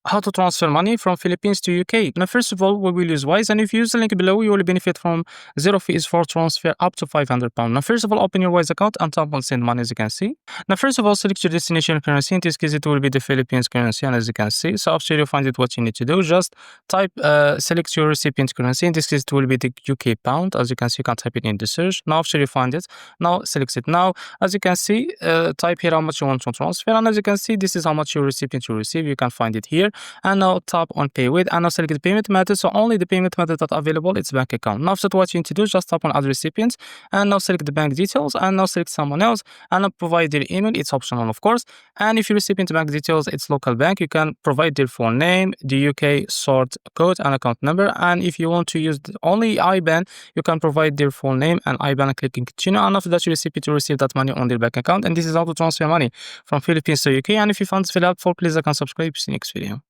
How to transfer money from Philippines to UK. Now, first of all, we will use Wise, and if you use the link below, you will benefit from zero fees for transfer up to £500. Now, first of all, open your Wise account and tap on send money, as you can see. Now, first of all, select your destination currency. In this case, it will be the Philippines currency, and as you can see, so after you find it, what you need to do, just type, select your recipient currency. In this case, it will be the UK pound. As you can see, you can type it in the search. Now, after you find it, now select it. Now, as you can see, type here how much you want to transfer, and as you can see, this is how much your recipient will receive. You can find it here. And now tap on pay with, and now select the payment method. So only the payment method that available, it's bank account. Now after what you need to do, just tap on add recipient, and now select the bank details, and now select someone else, and now provide their email. It's optional, of course. And if your recipient bank details, it's local bank, you can provide their full name, the UK sort code and account number. And if you want to use only IBAN, you can provide their full name and IBAN and clicking continue. And after that, your recipient will receive that money on their bank account. And this is how to transfer money from Philippines to UK. And if you found this video helpful, please like and subscribe. See you next video.